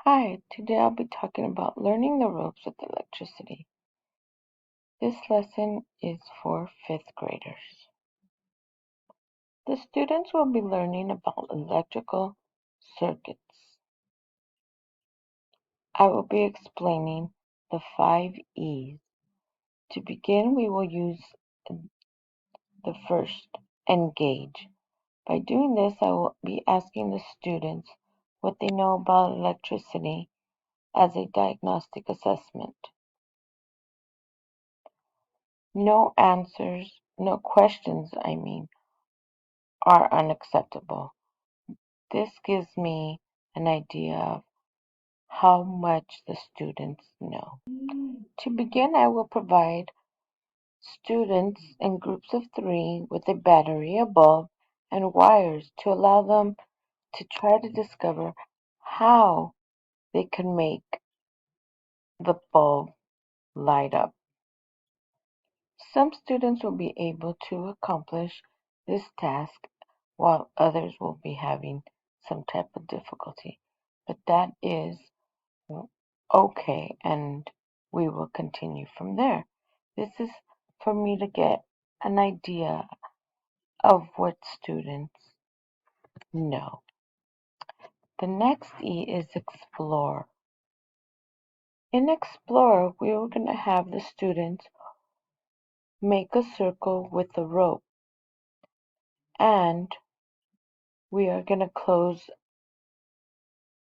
Hi, today I'll be talking about learning the ropes with electricity. This lesson is for 5th graders. The students will be learning about electrical circuits. I will be explaining the 5 E's. To begin, we will use the first, engage. By doing this, I will be asking the students what they know about electricity as a diagnostic assessment. No questions, are unacceptable. This gives me an idea of how much the students know. To begin, I will provide students in groups of 3 with a battery, a bulb, and wires to allow them to try to discover how they can make the bulb light up. Some students will be able to accomplish this task while others will be having some type of difficulty. But that is okay, and we will continue from there. This is for me to get an idea of what students know. The next E is explore. In explore, we are going to have the students make a circle with a rope, and we are going to close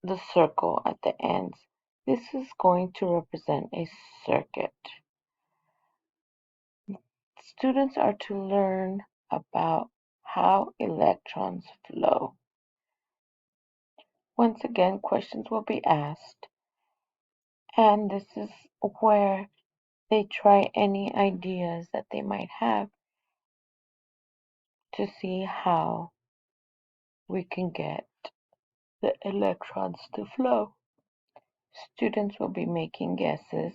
the circle at the ends. This is going to represent a circuit. Students are to learn about how electrons flow. Once again, questions will be asked, and this is where they try any ideas that they might have to see how we can get the electrons to flow. Students will be making guesses,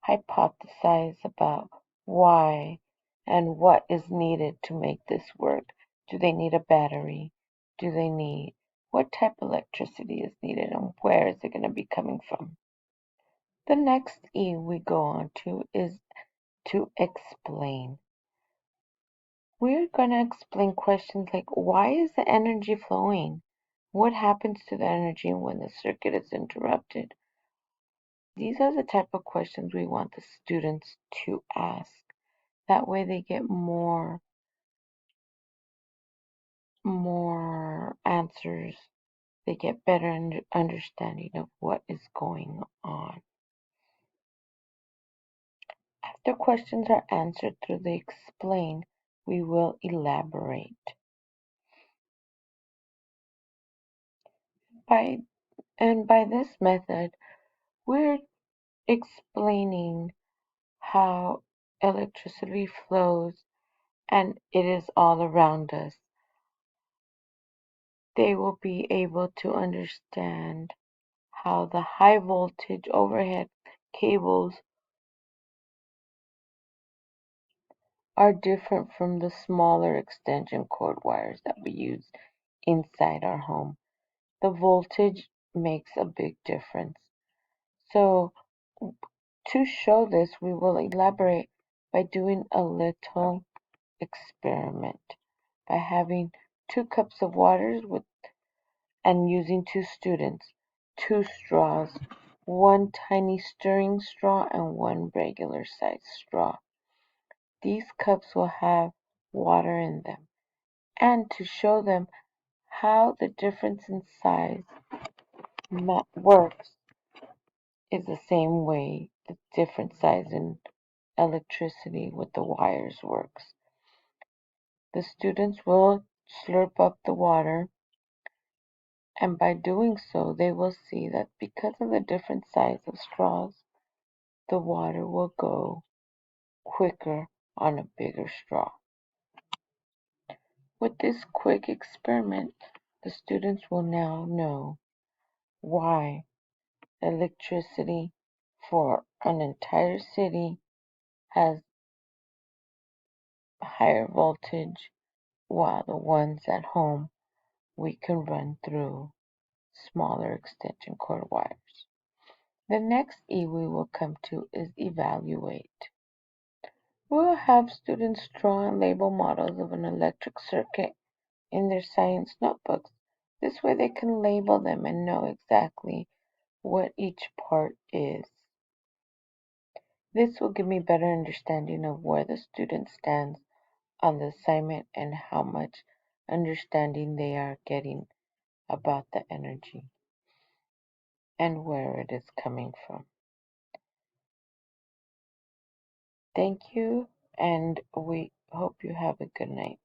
hypothesize about why and what is needed to make this work. Do they need a battery? Do they need what type of electricity is needed and where is it going to be coming from? The next E we go on to is to explain. We're going to explain questions like why is the energy flowing? What happens to the energy when the circuit is interrupted? These are the type of questions we want the students to ask. That way they get more answers. They get better understanding of what is going on. After questions are answered through the explain, we will elaborate. By this method, we're explaining how electricity flows and it is all around us. They will be able to understand how the high voltage overhead cables are different from the smaller extension cord wires that we use inside our home. The voltage makes a big difference. So to show this, we will elaborate by doing a little experiment by having 2 cups of water and using 2 students, 2 straws, 1 tiny stirring straw and 1 regular sized straw. These cups will have water in them, and to show them how the difference in size works is the same way the different size in electricity with the wires works. The students will slurp up the water, and by doing so they will see that because of the different size of straws, the water will go quicker on a bigger straw. With this quick experiment, the students will now know why electricity for an entire city has higher voltage while the ones at home we can run through smaller extension cord wires. The next E we will come to is evaluate. We will have students draw and label models of an electric circuit in their science notebooks. This way they can label them and know exactly what each part is. This will give me better understanding of where the student stands on the assignment and how much understanding they are getting about the energy and where it is coming from. Thank you, and we hope you have a good night.